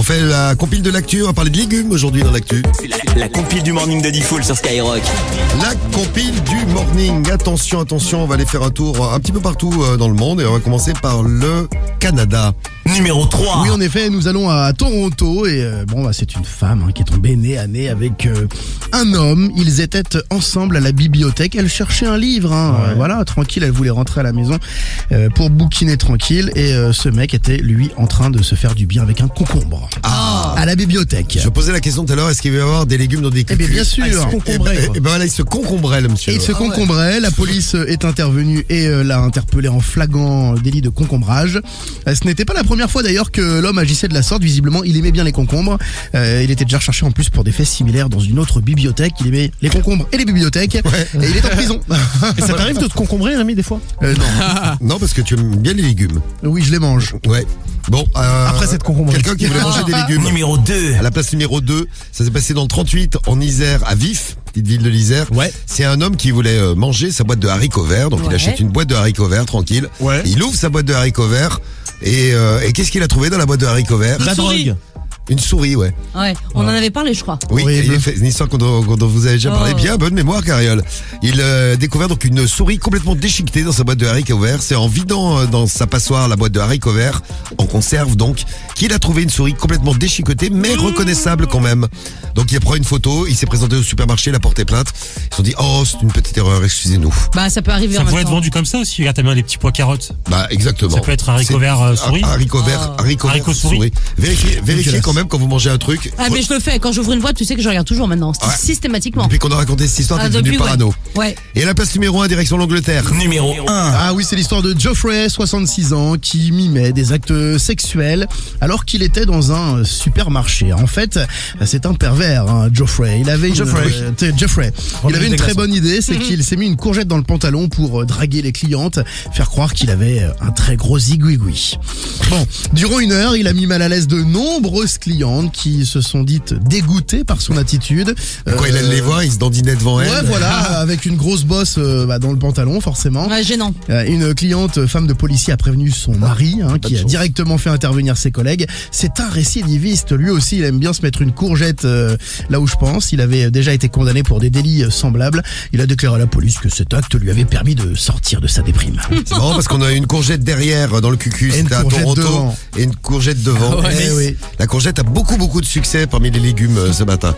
On fait la compile de l'actu, on va parler de légumes aujourd'hui dans l'actu. La compile du morning de Diffoul sur Skyrock. La compile du morning. Attention, on va aller faire un tour un petit peu partout dans le monde et on va commencer par le Canada. Numéro 3. Oui, en effet, nous allons à Toronto et c'est une femme qui est tombée nez à nez avec un homme. Ils étaient ensemble à la bibliothèque. Elle cherchait un livre, voilà, tranquille. Elle voulait rentrer à la maison pour bouquiner tranquille. Et ce mec était, lui, en train de se faire du bien avec un concombre à la bibliothèque. Je posais la question tout à l'heure, est-ce qu'il va y avoir des légumes dans des cucurbes? Eh bien, bien sûr. Il se concombrait, le monsieur. Et il se concombrait. La police est intervenue et l'a interpellé en flagrant délit de concombrage. Ce n'était pas la première fois d'ailleurs que l'homme agissait de la sorte. Visiblement, il aimait bien les concombres. Il était déjà recherché en plus pour des faits similaires dans une autre bibliothèque. Il aimait les concombres et les bibliothèques. Ouais. Et il est en prison. Et ça t'arrive de te concombrer, Rémi, des fois? Non. Non, parce que tu aimes bien les légumes. Oui, je les mange. Ouais. Bon, après cette concombre. Quelqu'un qui voulait manger des légumes. Numéro 2. À la place numéro 2, ça s'est passé dans le 38 en Isère à Vif, petite ville de l'Isère. Ouais. C'est un homme qui voulait manger sa boîte de haricots verts, donc il achète une boîte de haricots verts tranquille. Ouais. Il ouvre sa boîte de haricots verts et qu'est-ce qu'il a trouvé dans la boîte de haricots verts? La drogue. Une souris, ouais. Ouais, on en avait parlé, je crois. Oui, c'est une histoire dont vous avez déjà parlé. Bien, bonne mémoire, Cariole. Il a découvert donc une souris complètement déchiquetée dans sa boîte de haricots verts. C'est en vidant dans sa passoire la boîte de haricots verts, en conserve donc, qu'il a trouvé une souris complètement déchiquetée, mais reconnaissable quand même. Donc il prend une photo, il s'est présenté au supermarché, il a porté plainte. Ils se sont dit, oh, c'est une petite erreur, excusez-nous. Bah, ça peut arriver Ça en même pourrait être temps. vendu comme ça aussi. Regarde, t'as bien les petits pois carottes. Bah, exactement. Ça peut être haricot vert souris. Haricots verts, haricots souris. Vérifiez quand même quand vous mangez un truc. Ah, mais je le fais. Quand j'ouvre une boîte, tu sais que je regarde toujours maintenant. Systématiquement. Depuis qu'on a raconté cette histoire, t'es devenu parano. Ouais. Et à la place numéro 1, direction l'Angleterre. Numéro 1. Ah oui, c'est l'histoire de Geoffrey, 66 ans, qui mimait des actes sexuels alors qu'il était dans un supermarché. En fait, c'est un pervers, Geoffrey. Il avait une très bonne idée, c'est qu'il s'est mis une courgette dans le pantalon pour draguer les clientes, faire croire qu'il avait un très gros zigouigoui. Bon, durant une heure, il a mis mal à l'aise de nombreuses clientes qui se sont dites dégoûtées par son attitude. Quand il allait les voir, il se dandinait devant elle. Ouais, voilà, avec une grosse bosse dans le pantalon, forcément. Ouais, gênant. Une cliente, femme de policier, a prévenu son mari, qui a directement fait intervenir ses collègues. C'est un récidiviste. Lui aussi, il aime bien se mettre une courgette là où je pense. Il avait déjà été condamné pour des délits semblables. Il a déclaré à la police que cet acte lui avait permis de sortir de sa déprime. C'est marrant parce qu'on a une courgette derrière dans le cucu, c'était à Toronto, et une courgette devant. Oui. La courgette a beaucoup de succès parmi les légumes ce matin.